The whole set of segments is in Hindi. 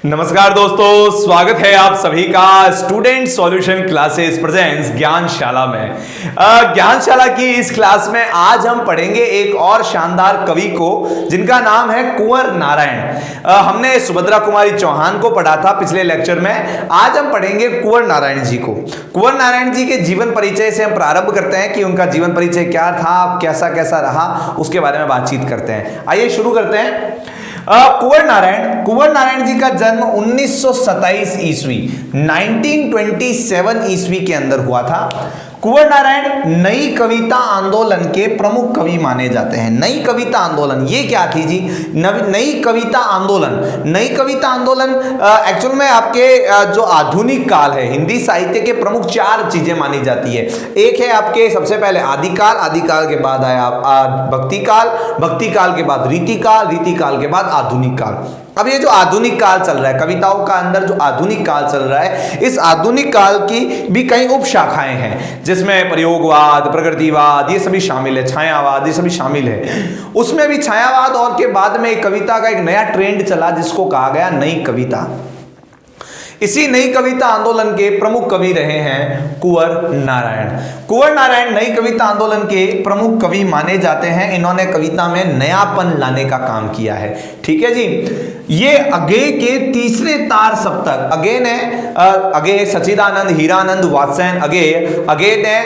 नमस्कार दोस्तों, स्वागत है आप सभी का स्टूडेंट सॉल्यूशन क्लासेस प्रेजेंट्स ज्ञानशाला में। ज्ञानशाला की इस क्लास में आज हम पढ़ेंगे एक और शानदार कवि को जिनका नाम है कुंवर नारायण। हमने सुभद्रा कुमारी चौहान को पढ़ा था पिछले लेक्चर में। आज हम पढ़ेंगे कुंवर नारायण जी को। कुंवर नारायण जी के जीवन परिचय से हम प्रारंभ करते हैं कि उनका जीवन परिचय क्या था, कैसा कैसा रहा, उसके बारे में बातचीत करते हैं। आइए शुरू करते हैं। कुंवर नारायण जी का जन्म 1927 ईस्वी 1927 ईस्वी के अंदर हुआ था। कुंवर नारायण नई कविता आंदोलन के प्रमुख कवि माने जाते हैं। नई कविता आंदोलन ये क्या थी जी? नई कविता आंदोलन। नई कविता आंदोलन एक्चुअल में आपके जो आधुनिक काल है, हिंदी साहित्य के प्रमुख चार चीजें मानी जाती है। एक है आपके सबसे पहले आदिकाल, आदिकाल के बाद आया भक्ति काल, भक्ति काल के बाद रीतिकाल, रीतिकाल के बाद आधुनिक काल। अब ये जो आधुनिक काल चल रहा है, कविताओं का अंदर जो आधुनिक काल चल रहा है, इस आधुनिक काल की भी कई उप शाखाएं हैं जिसमें प्रयोगवाद, प्रकृतिवाद ये सभी शामिल है, छायावाद ये सभी शामिल है। उसमें भी छायावाद और के बाद में एक कविता का एक नया ट्रेंड चला जिसको कहा गया नई कविता। इसी नई कविता आंदोलन के प्रमुख कवि रहे हैं कुंवर नारायण। कुंवर नारायण नई कविता आंदोलन के प्रमुख कवि माने जाते हैं। इन्होंने कविता में नयापन लाने का काम किया है। ठीक है जी। ये अगे के तीसरे तार सप्तक, अगे ने अगे सचिदानंद, हीरानंद, वात्स्ययन अगे ने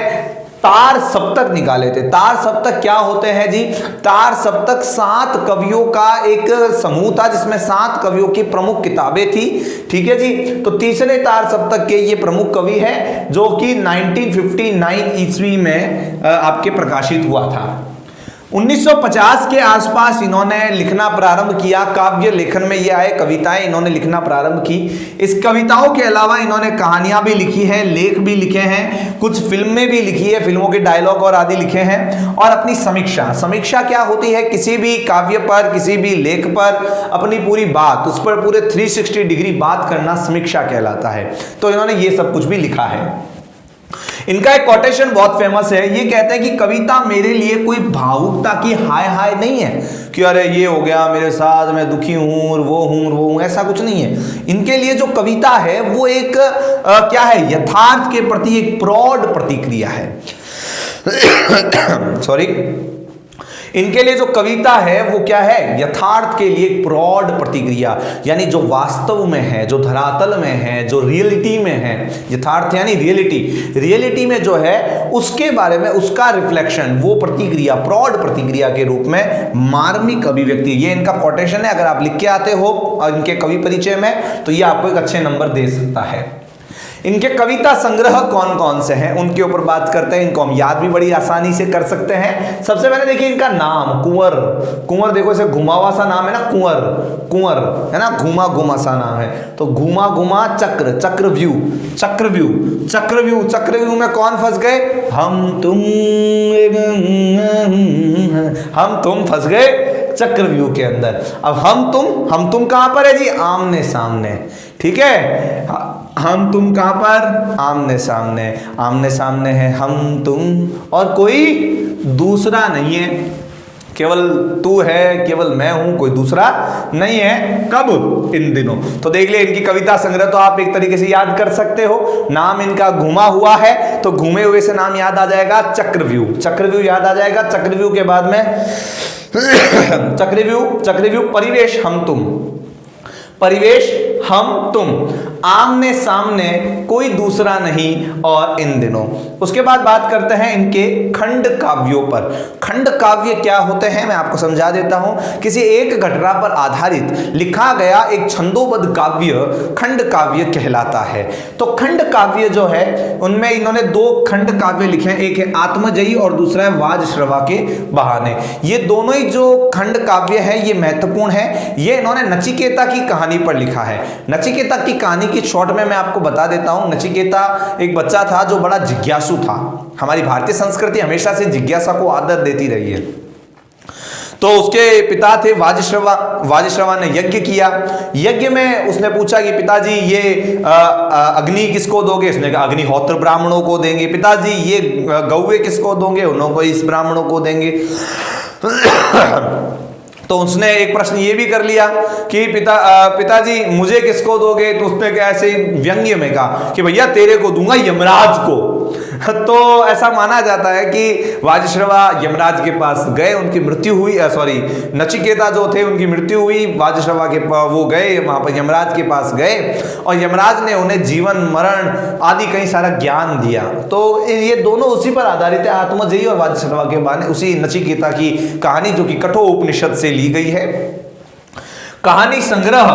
तार सप्तक निकाले थे। तार सप्तक क्या होते हैं जी? तार सप्तक 7 कवियों का एक समूह था जिसमें 7 कवियों की प्रमुख किताबें थी। ठीक है जी। तो तीसरे तार सप्तक के ये प्रमुख कवि है जो कि 1959 ईस्वी में आपके प्रकाशित हुआ था। 1950 के आसपास इन्होंने लिखना प्रारंभ किया। काव्य लेखन में ये आए, कविताएं इन्होंने लिखना प्रारंभ की। इस कविताओं के अलावा इन्होंने कहानियां भी लिखी हैं, लेख भी लिखे हैं, कुछ फिल्में भी लिखी है, फिल्मों के डायलॉग और आदि लिखे हैं। और अपनी समीक्षा, समीक्षा क्या होती है? किसी भी काव्य पर, किसी भी लेख पर अपनी पूरी बात, उस पर पूरे 360 डिग्री बात करना समीक्षा कहलाता है। तो इन्होंने ये सब कुछ भी लिखा है। इनका एक कोटेशन बहुत फेमस है। ये कहते हैं कि कविता मेरे लिए कोई भावुकता की हाय हाय नहीं है कि अरे ये हो गया मेरे साथ, मैं दुखी हूं और वो हूं, ऐसा कुछ नहीं है। इनके लिए जो कविता है वो एक क्या है? यथार्थ के प्रति एक प्रौढ़ प्रतिक्रिया है। सॉरी, इनके लिए जो कविता है वो क्या है? यथार्थ के लिए एक प्रौढ़ प्रतिक्रिया, यानी जो वास्तव में है, जो धरातल में है, जो रियलिटी में है। यथार्थ यानी रियलिटी, रियलिटी में जो है उसके बारे में उसका रिफ्लेक्शन, वो प्रतिक्रिया प्रौढ़ प्रतिक्रिया के रूप में मार्मिक अभिव्यक्ति। ये इनका कोटेशन है। अगर आप लिख के आते हो इनके कवि परिचय में तो ये आपको एक अच्छे नंबर दे सकता है। इनके कविता संग्रह कौन कौन से हैं उनके ऊपर बात करते हैं। इनको हम याद भी बड़ी आसानी से कर सकते हैं। सबसे पहले देखिए इनका नाम कुंवर। कुंवर देखो इसे घुमा हुआ सा नाम है ना, कुंवर, कुंवर है ना, घुमा घुमा सा नाम है। तो घुमा घुमा चक्र, चक्रव्यूह, चक्रव्यूह, चक्रव्यूह, चक्रव्यूह में कौन फंस गए? हम तुम फंस गए चक्रव्यूह के अंदर। अब हम तुम कहां पर है जी? आमने सामने। ठीक है, हम तुम कहां पर? आमने सामने। आमने सामने है हम तुम और कोई दूसरा नहीं है। केवल तू है, केवल मैं हूं, कोई दूसरा नहीं है। कब? इन दिनों। तो देख ले इनकी कविता संग्रह तो आप एक तरीके से याद कर सकते हो। नाम इनका घुमा हुआ है तो घूमे हुए से नाम याद आ जाएगा चक्रव्यूह, चक्रव्यूह याद आ जाएगा। चक्रव्यूह के बाद में चक्रव्यूह, परिवेश हम तुम, परिवेश हम तुम, आमने सामने कोई दूसरा नहीं और इन दिनों। उसके बाद बात करते हैं इनके खंड काव्यों पर। खंड काव्य क्या होते हैं मैं आपको समझा देता हूं। किसी एक घटना पर आधारित लिखा गया एक छंदोबद्ध काव्य खंड काव्य कहलाता है। तो खंड काव्य जो है उनमें इन्होंने 2 खंड काव्य लिखे हैं। एक है आत्मजयी और दूसरा है वाजश्रवा के बहाने। ये दोनों ही जो खंड काव्य है ये महत्वपूर्ण है। ये इन्होंने नचिकेता की कहानी पर लिखा है। नचिकेता की कहानी की शॉर्ट में मैं आपको बता देता हूं। नचिकेता एक बच्चा था जो बड़ा जिज्ञासु था। हमारी भारतीय संस्कृति हमेशा से जिज्ञासा को आदर देती रही है। तो उसके पिता थे वाजश्रवा। वाजश्रवा ने यज्ञ किया। यज्ञ में उसने पूछा कि पिताजी ये अग्नि किसको दोगे? उसने कहा अग्निहोत्र ब्राह्मणों को देंगे। पिताजी ये गौवे किसको दोगे? उन्होंने इस ब्राह्मणों को देंगे। तो उसने एक प्रश्न ये भी कर लिया कि पिताजी मुझे किसको दोगे, तो उसने ऐसे व्यंग्य में कहा कि भैया तेरे को दूंगा यमराज को। तो ऐसा माना जाता है कि वाजश्रवा यमराज के पास गए, उनकी मृत्यु हुई, नचिकेता जो थे उनकी मृत्यु हुई, वाजश्रवा के वो गए वहां पर यमराज के पास गए और यमराज ने उन्हें जीवन मरण आदि कई सारा ज्ञान दिया। तो ये दोनों उसी पर आधारित है, आत्मजयी और वाजश्रवा के बारे में उसी नचिकेता की कहानी जो कि कठोपनिषद से ली गई है। कहानी संग्रह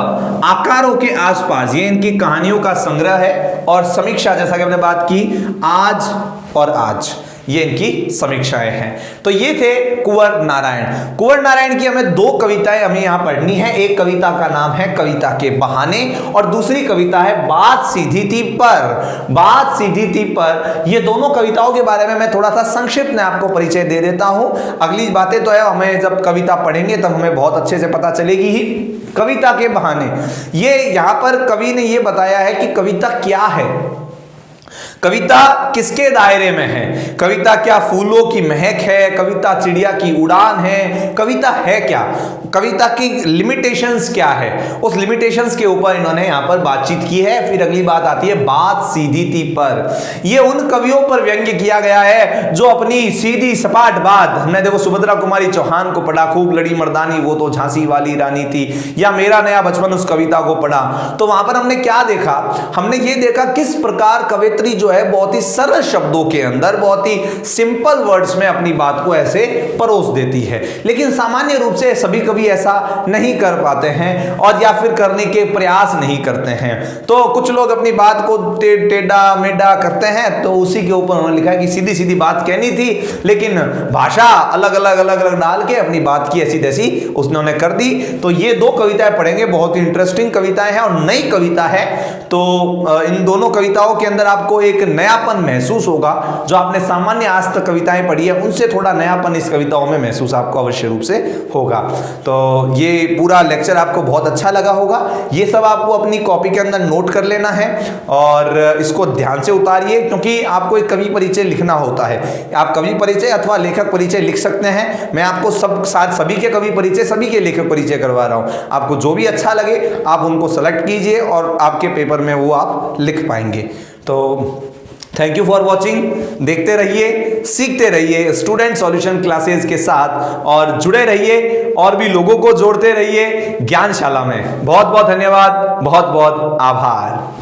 आकारों के आसपास, ये इनकी कहानियों का संग्रह है। और समीक्षा जैसा कि हमने बात की आज और आज, ये इनकी समीक्षाएं हैं। तो ये थे कुंवर नारायण। कुंवर नारायण की हमें दो कविताएं हमें यहां पढ़नी है। एक कविता का नाम है कविता के बहाने और दूसरी कविता है बात सीधी थी पर। बात सीधी थी पर, ये दोनों कविताओं के बारे में मैं थोड़ा सा संक्षिप्त में आपको परिचय दे देता हूं। अगली बातें तो है हमें जब कविता पढ़ेंगे तब हमें बहुत अच्छे से पता चलेगी ही। कविता के बहाने, ये यहां पर कवि ने ये बताया है कि कविता क्या है, कविता किसके दायरे में है, कविता क्या फूलों की महक है, कविता चिड़िया की उड़ान है, कविता है क्या, कविता की लिमिटेशंस क्या है, उस लिमिटेशंस के ऊपर इन्होंने यहां पर बातचीत की है। फिर अगली बात आती है बात सीधी थी पर। ये उन कवियों पर व्यंग्य किया गया है जो अपनी सीधी सपाट बात, हमने देखो सुभद्रा कुमारी चौहान को पढ़ा, खूब लड़ी मर्दानी वो तो झांसी वाली रानी थी, या मेरा नया बचपन, उस कविता को पढ़ा। तो वहां पर हमने क्या देखा, हमने ये देखा किस प्रकार कवित्री जो है बहुत ही सरल शब्दों के अंदर, बहुत ही सिंपल वर्ड्स में अपनी बात को ऐसे परोस देती है। लेकिन सामान्य रूप से सभी कवि ऐसा नहीं कर पाते हैं और या फिर करने के प्रयास नहीं करते हैं। तो कुछ लोग अपनी बात को टेढ़ा मेढ़ा करते हैं, तो उसी के ऊपर उन्होंने लिखा है कि सीधी सीधी बात कहनी थी, लेकिन भाषा अलग अलग डाल के अपनी बात की ऐसी तैसी उसने कर दी। तो ये दो कविताएं पढ़ेंगे, बहुत ही इंटरेस्टिंग कविताएं हैं और नई कविता है। तो इन दोनों कविताओं के अंदर आपको एक नयापन महसूस होगा। जो आपने सामान्य आज तक कविताएं पढ़ी है उनसे थोड़ा नयापन इस कविताओं में महसूस आपको अवश्य रूप से होगा। तो ये पूरा लेक्चर आपको बहुत अच्छा लगा होगा। ये सब आपको अपनी कॉपी के अंदर नोट कर लेना है और इसको ध्यान से उतारिए, क्योंकि आपको एक कवि परिचय लिखना होता है। आप कवि परिचय अथवा लेखक परिचय लिख सकते हैं। मैं आपको सभी के कवि परिचय, सभी के लेखक परिचय करवा रहा हूं। आपको जो भी अच्छा लगे आप उनको सेलेक्ट कीजिए और आपके पेपर में वो आप लिख पाएंगे। तो थैंक यू फॉर वॉचिंग। देखते रहिए, सीखते रहिए स्टूडेंट सॉल्यूशन क्लासेस के साथ और जुड़े रहिए और भी लोगों को जोड़ते रहिए ज्ञानशाला में। बहुत बहुत धन्यवाद, बहुत बहुत आभार।